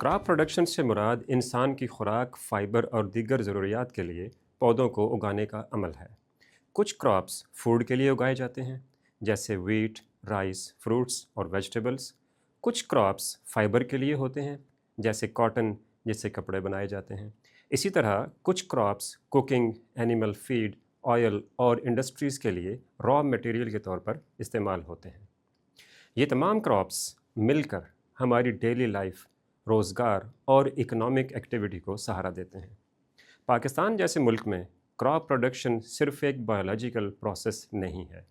Crop production से मुराद इंसान की खुराक, फाइबर और दीगर ज़रूरियात के लिए पौधों को उगाने का अमल है। कुछ क्रॉप्स फूड के लिए उगाए जाते हैं, जैसे वीट, राइस, फ्रूट्स और वेजिटेबल्स। कुछ क्रॉप्स फाइबर के लिए होते हैं, जैसे कॉटन, जिससे कपड़े बनाए जाते हैं। इसी तरह कुछ crops cooking, animal feed, oil और इंडस्ट्रीज़ के लिए रॉ मटेरियल के तौर पर इस्तेमाल होते हैं। ये तमाम क्रॉप्स मिलकर हमारी डेली लाइफ, रोज़गार और इकोनॉमिक एक्टिविटी को सहारा देते हैं। पाकिस्तान जैसे मुल्क में क्रॉप प्रोडक्शन सिर्फ एक बायोलॉजिकल प्रोसेस नहीं है,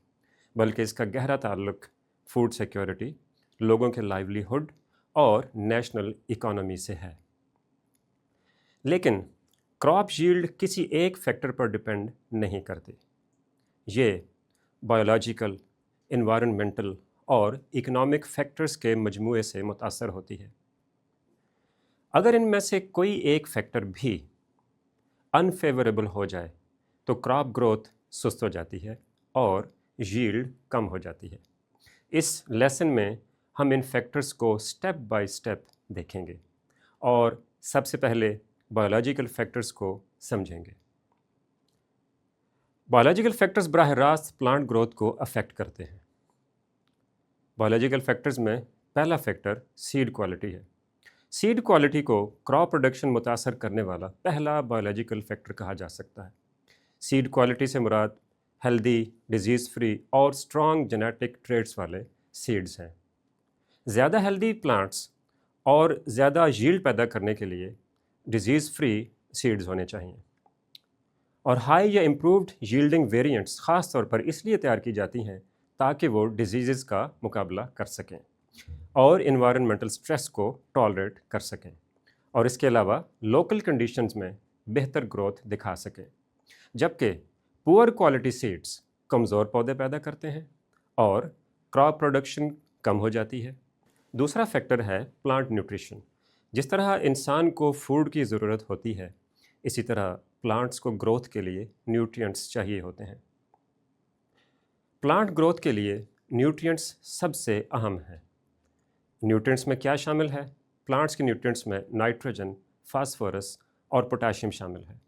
बल्कि इसका गहरा ताल्लुक फूड सिक्योरिटी, लोगों के लाइवलीहुड और नेशनल इकोनॉमी से है। लेकिन क्रॉप यील्ड किसी एक फैक्टर पर डिपेंड नहीं करते। ये बायोलॉजिकल, इन्वायरमेंटल और इकोनॉमिक फैक्टर्स के मजमूए से मुतासर होती है। अगर इनमें से कोई एक फैक्टर भी अनफेवरेबल हो जाए तो क्रॉप ग्रोथ सुस्त हो जाती है और यील्ड कम हो जाती है। इस लेसन में हम इन फैक्टर्स को स्टेप बाय स्टेप देखेंगे और सबसे पहले बायोलॉजिकल फैक्टर्स को समझेंगे। बायोलॉजिकल फैक्टर्स बराह रास्त प्लांट ग्रोथ को अफेक्ट करते हैं। बायोलॉजिकल फैक्टर्स में पहला फैक्टर सीड क्वालिटी है। सीड क्वालिटी को क्रॉप प्रोडक्शन मुतासर करने वाला पहला बायोलॉजिकल फैक्टर कहा जा सकता है। सीड क्वालिटी से मुराद हेल्दी, डिजीज़ फ्री और स्ट्रॉन्ग जेनेटिक ट्रेड्स वाले सीड्स हैं। ज़्यादा हेल्दी प्लांट्स और ज़्यादा यील्ड पैदा करने के लिए डिजीज़ फ्री सीड्स होने चाहिए। और हाई या इम्प्रूव्ड यील्डिंग वेरिएंट्स ख़ास तौर पर इसलिए तैयार की जाती हैं ताकि वो डिजीज़ का मुकाबला कर सकें और इन्वायरमेंटल स्ट्रेस को टॉलरेट कर सकें, और इसके अलावा लोकल कंडीशंस में बेहतर ग्रोथ दिखा सकें। जबकि पुअर क्वालिटी सीड्स कमज़ोर पौधे पैदा करते हैं और क्रॉप प्रोडक्शन कम हो जाती है। दूसरा फैक्टर है प्लांट न्यूट्रिशन। जिस तरह इंसान को फूड की ज़रूरत होती है, इसी तरह प्लांट्स को ग्रोथ के लिए न्यूट्रिएंट्स चाहिए होते हैं। प्लांट ग्रोथ के लिए न्यूट्रिएंट्स सबसे अहम हैं। न्यूट्रिएंट्स में क्या शामिल है? प्लांट्स के न्यूट्रिएंट्स में नाइट्रोजन, फास्फोरस और पोटाशियम शामिल है।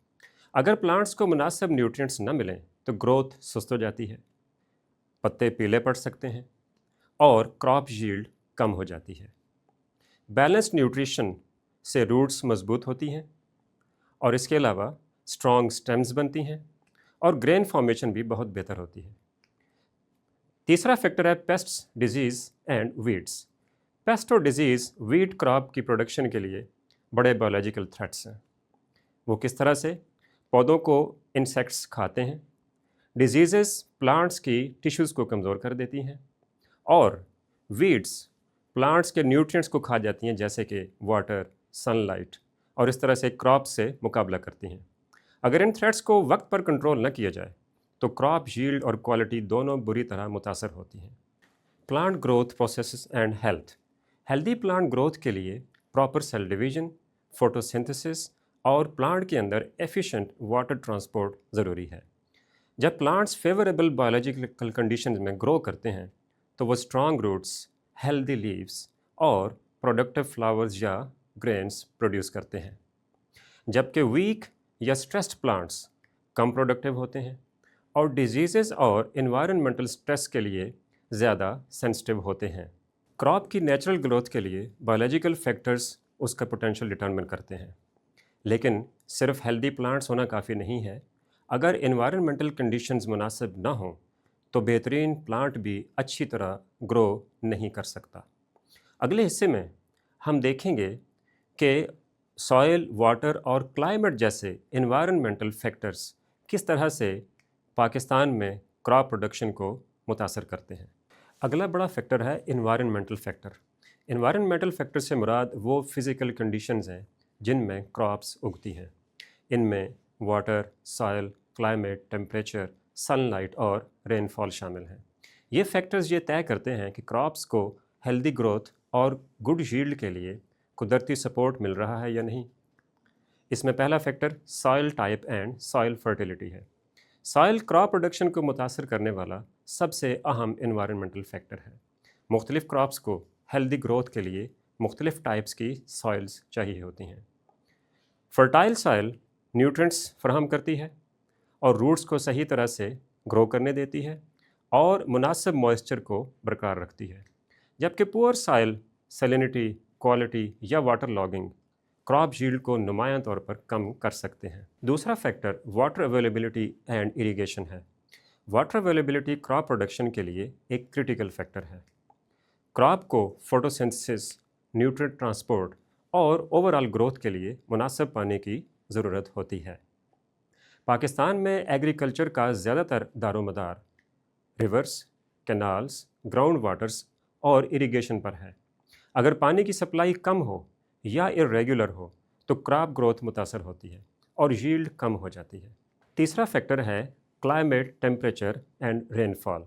अगर प्लांट्स को मुनासिब न्यूट्रिएंट्स न मिलें तो ग्रोथ सुस्त हो जाती है, पत्ते पीले पड़ सकते हैं और क्रॉप यील्ड कम हो जाती है। बैलेंस्ड न्यूट्रिशन से रूट्स मजबूत होती हैं और इसके अलावा स्ट्रॉन्ग स्टेम्स बनती हैं और ग्रेन फॉर्मेशन भी बहुत बेहतर होती है। तीसरा फैक्टर है pests, disease and weeds. Paste और डिजीज़ वीट क्रॉप की प्रोडक्शन के लिए बड़े बायोलॉजिकल थ्रेट्स हैं। वो किस तरह से? पौधों को इंसेक्ट्स खाते हैं, डिजीज़ेस प्लांट्स की टिश्यूज़ को कमज़ोर कर देती हैं और वीड्स प्लांट्स के न्यूट्रिएंट्स को खा जाती हैं, जैसे कि वाटर, सनलाइट, और इस तरह से क्रॉप से मुकाबला करती हैं। अगर इन थ्रेट्स को वक्त पर कंट्रोल न किया जाए तो क्रॉप यील्ड और क्वालिटी दोनों बुरी तरह मुतासर होती हैं। Plant growth processes and health. Healthy plant growth के लिए प्रॉपर सेल डिवीजन, फोटोसिंथेसिस और प्लांट के अंदर एफिशिएंट वाटर ट्रांसपोर्ट ज़रूरी है। जब प्लांट्स फेवरेबल बायोलॉजिकल कंडीशंस में ग्रो करते हैं तो वो स्ट्रॉन्ग रूट्स, हेल्दी लीव्स और प्रोडक्टिव फ्लावर्स या ग्रेन्स प्रोड्यूस करते हैं। जबकि वीक या स्ट्रेस्ड प्लांट्स कम प्रोडक्टिव होते हैं और डिजीज़ेस और इन्वायरमेंटल स्ट्रेस के लिए ज़्यादा सेंसिटिव होते हैं। क्रॉप की नेचुरल ग्रोथ के लिए बायोलॉजिकल फैक्टर्स उसका पोटेंशियल डिटरमिन करते हैं, लेकिन सिर्फ हेल्दी प्लांट्स होना काफ़ी नहीं है। अगर इन्वायरमेंटल कंडीशंस मुनासिब ना हों तो बेहतरीन प्लांट भी अच्छी तरह ग्रो नहीं कर सकता। अगले हिस्से में हम देखेंगे कि सॉइल, वाटर और क्लाइमेट जैसे इन्वायरमेंटल फैक्टर्स किस तरह से पाकिस्तान में क्रॉप प्रोडक्शन को मुतासर करते हैं। अगला बड़ा फैक्टर है इन्वायरमेंटल फैक्टर। इन्वायरमेंटल फैक्टर से मुराद वो फिज़िकल कंडीशंस हैं जिनमें क्रॉप्स उगती हैं। इनमें water, soil, climate, temperature, sunlight और रेनफॉल शामिल हैं। ये फैक्टर्स ये तय करते हैं कि क्रॉप्स को हेल्दी ग्रोथ और गुड यील्ड के लिए कुदरती सपोर्ट मिल रहा है या नहीं। इसमें पहला factor soil type and soil fertility है। सॉइल क्रॉप प्रोडक्शन को मुतासर करने वाला सबसे अहम इन्वायरमेंटल फैक्टर है। मुख्तलिफ क्रॉप्स को हेल्दी ग्रोथ के लिए मुख्तलिफ़ टाइप्स की सॉइल्स चाहिए होती हैं। फर्टाइल सॉइल न्यूट्रिएंट्स फराहम करती है और रूट्स को सही तरह से ग्रो करने देती है और मुनासिब मॉइस्चर को बरकरार रखती है, जबकि पुअर सॉइल सैलिनिटी, क्वालिटी या वाटर लॉगिंग क्रॉप यील्ड को नुमायां तौर पर कम कर सकते हैं। दूसरा factor water availability and irrigation है। वाटर अवेलेबिलिटी क्रॉप प्रोडक्शन के लिए एक क्रिटिकल फैक्टर है। क्रॉप को फोटोसिंथेसिस, न्यूट्रिएंट ट्रांसपोर्ट और ओवरऑल ग्रोथ के लिए मुनासिब पानी की ज़रूरत होती है। पाकिस्तान में एग्रीकल्चर का ज़्यादातर दारोमदार रिवर्स, कैनाल्स, ग्राउंड वाटर्स और इरिगेशन पर है। अगर पानी की सप्लाई कम हो या इरेगुलर हो तो क्रॉप ग्रोथ मुतासर होती है और यील्ड कम हो जाती है। तीसरा फैक्टर है climate, temperature and rainfall.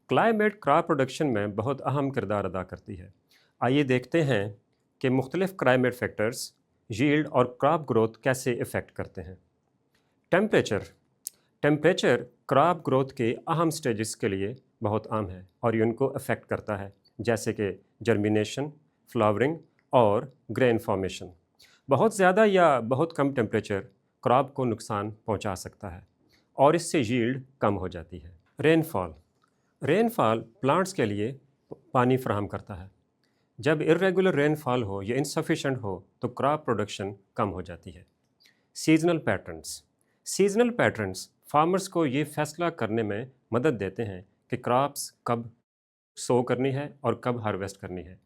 Climate crop production में बहुत अहम किरदार अदा करती है। आइए देखते हैं कि मुख्तलिफ क्लाइमेट फैक्टर्स यील्ड और क्रॉप ग्रोथ कैसे इफ़ेक्ट करते हैं। टेम्परेचर क्रॉप ग्रोथ के अहम स्टेजेस के लिए बहुत आम है और ये उनको अफेक्ट करता है, जैसे कि जर्मिनेशन, फ्लावरिंग और ग्रेन फॉर्मेशन। बहुत ज़्यादा या बहुत कम टेम्परेचर क्रॉप को नुकसान पहुंचा सकता है और इससे यील्ड कम हो जाती है। रेनफॉल प्लांट्स के लिए पानी फराहम करता है। जब इर्रेगुलर रेनफॉल हो या इनसफिशेंट हो तो क्रॉप प्रोडक्शन कम हो जाती है। सीजनल पैटर्न्स फार्मर्स को ये फैसला करने में मदद देते हैं कि क्रॉप्स कब सो करनी है और कब हार्वेस्ट करनी है।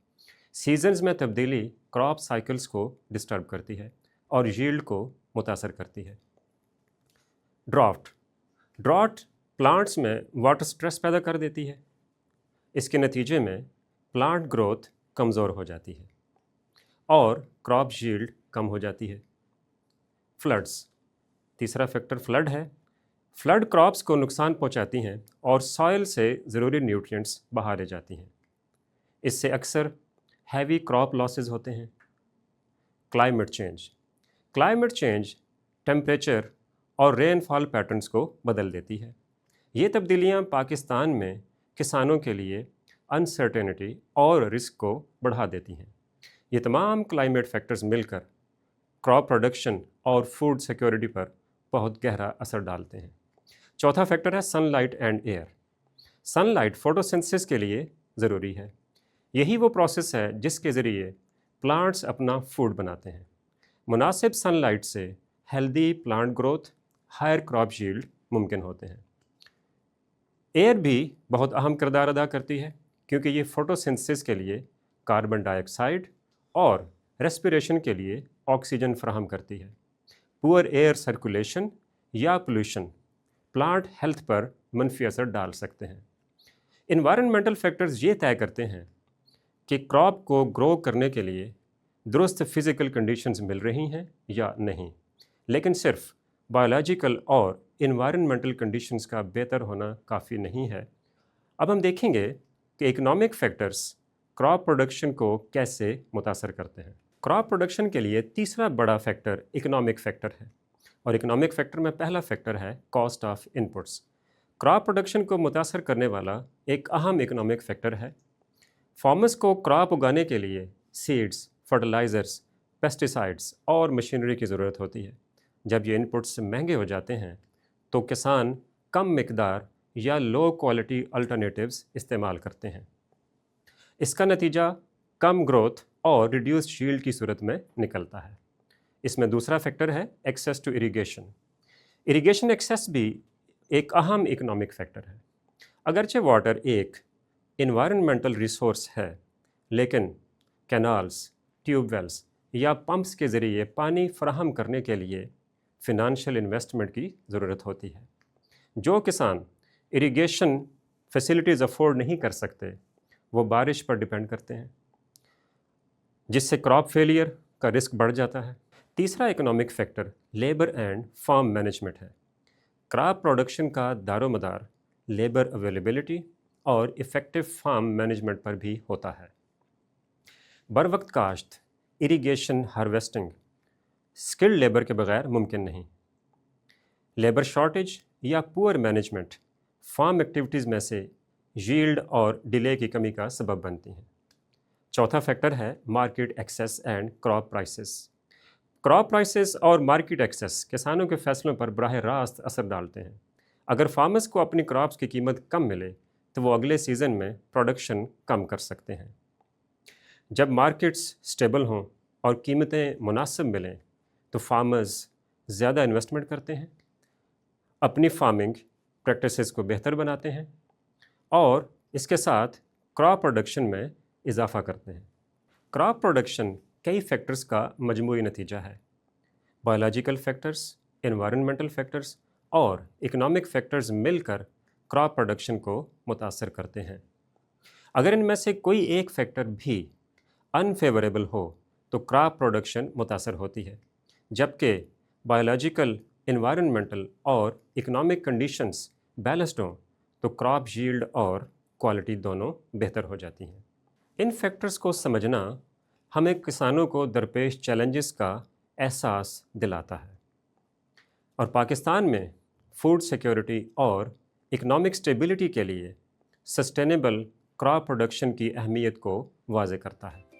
सीजन्स में तब्दीली क्रॉप साइकिल्स को डिस्टर्ब करती है और यील्ड को मुतासर करती है। ड्रॉट प्लांट्स में वाटर स्ट्रेस पैदा कर देती है। इसके नतीजे में प्लांट ग्रोथ कमज़ोर हो जाती है और क्रॉप यील्ड कम हो जाती है। फ्लड्स, तीसरा फैक्टर फ्लड है। फ्लड क्रॉप्स को नुकसान पहुंचाती हैं और सॉइल से ज़रूरी न्यूट्रिएंट्स बहा ले जाती हैं। इससे अक्सर हैवी क्रॉप लॉसेस होते हैं। क्लाइमेट चेंज टेम्परेचर और रेनफॉल पैटर्न्स को बदल देती है। ये तब्दीलियाँ पाकिस्तान में किसानों के लिए अनसर्टेनिटी और रिस्क को बढ़ा देती हैं। ये तमाम क्लाइमेट फैक्टर्स मिलकर क्रॉप प्रोडक्शन और फूड सिक्योरिटी पर बहुत गहरा असर डालते हैं। चौथा फैक्टर है sunlight and air. Sunlight photosynthesis के लिए ज़रूरी है। यही वो प्रोसेस है जिसके ज़रिए प्लांट्स अपना फूड बनाते हैं। मुनासिब सनलाइट से healthy plant growth, higher crop yield मुमकिन होते हैं। एयर भी बहुत अहम किरदार अदा करती है क्योंकि ये फोटोसिंथेसिस के लिए कार्बन डाइऑक्साइड और रेस्पिरेशन के लिए ऑक्सीजन फराहम करती है। पुअर एयर सर्कुलेशन या पोल्यूशन प्लांट हेल्थ पर मनफी असर डाल सकते हैं। इन्वायरमेंटल फैक्टर्स ये तय करते हैं कि क्रॉप को ग्रो करने के लिए दुरुस्त फिज़िकल कंडीशंस मिल रही हैं या नहीं, लेकिन सिर्फ बायोलॉजिकल और इन्वायरमेंटल कंडीशंस का बेहतर होना काफ़ी नहीं है। अब हम देखेंगे कि इकोनॉमिक फैक्टर्स क्रॉप प्रोडक्शन को कैसे मुतासर करते हैं। क्रॉप प्रोडक्शन के लिए तीसरा बड़ा फैक्टर इकोनॉमिक फैक्टर है और इकोनॉमिक फैक्टर में पहला फैक्टर है cost of inputs. Crop production को मुतासर करने वाला एक अहम इकोनॉमिक फैक्टर है। फार्मर्स को क्रॉप उगाने के लिए सीड्स, फर्टिलाइज़र्स, पेस्टिसाइड्स और मशीनरी की ज़रूरत होती है। जब ये इनपुट्स महंगे हो जाते हैं तो किसान कम मिकदार या लो क्वालिटी अल्टरनेटिव्स इस्तेमाल करते हैं। इसका नतीजा कम ग्रोथ और रिड्यूस्ड यील्ड की सूरत में निकलता है। इसमें दूसरा फैक्टर है access to irrigation. Irrigation access भी एक अहम इकोनॉमिक फैक्टर है। अगरचे वाटर एक इन्वायरमेंटल रिसोर्स है, लेकिन कैनाल्स, ट्यूबवेल्स या पंप्स के ज़रिए पानी फराहम करने के लिए फ़िनांशियल इन्वेस्टमेंट की ज़रूरत होती है। जो किसान इरिगेशन फैसिलिटीज़ अफोर्ड नहीं कर सकते वो बारिश पर डिपेंड करते हैं, जिससे क्रॉप फेलियर का रिस्क बढ़ जाता है। तीसरा economic factor labour and farm management है। क्रॉप प्रोडक्शन का दारोमदार लेबर अवेलेबिलिटी और इफ़ेक्टिव फार्म मैनेजमेंट पर भी होता है। बर वक्त काश्त, इरिगेशन, हार्वेस्टिंग स्किल्ड लेबर के बगैर मुमकिन नहीं। लेबर शॉर्टेज या पुअर मैनेजमेंट फार्म एक्टिविटीज़ में से यील्ड और डिले की कमी का सबब बनती हैं। चौथा फैक्टर है market access and crop prices. Crop prices और मार्केट एक्सेस किसानों के फैसलों पर बराह रास्त असर डालते हैं। अगर फार्मर्स को अपनी क्रॉप्स की कीमत कम मिले तो वो अगले सीज़न में प्रोडक्शन कम कर सकते हैं। जब मार्केट्स स्टेबल हों और कीमतें मुनासिब मिलें तो फार्मर्स ज़्यादा इन्वेस्टमेंट करते हैं, अपनी फार्मिंग प्रैक्टिसेस को बेहतर बनाते हैं और इसके साथ क्रॉप प्रोडक्शन में इजाफा करते हैं। क्रॉप प्रोडक्शन कई फैक्टर्स का मजमूई नतीजा है। बायोलॉजिकल फैक्टर्स, एनवायरनमेंटल फैक्टर्स और इकोनॉमिक फैक्टर्स मिलकर क्रॉप प्रोडक्शन को मुतासर करते हैं। अगर इनमें से कोई एक फैक्टर भी अनफेवरेबल हो तो क्रॉप प्रोडक्शन मुतासर होती है, जबकि बायोलॉजिकल, एनवायरनमेंटल और इकोनॉमिक कंडीशंस बैलेंस्ड हों तो क्रॉप यील्ड और क्वालिटी दोनों बेहतर हो जाती हैं। इन फैक्टर्स को समझना हमें किसानों को दरपेश चैलेंजेस का एहसास दिलाता है और पाकिस्तान में फूड सिक्योरिटी और इकोनॉमिक स्टेबिलिटी के लिए सस्टेनेबल क्रॉप प्रोडक्शन की अहमियत को वाज़े करता है।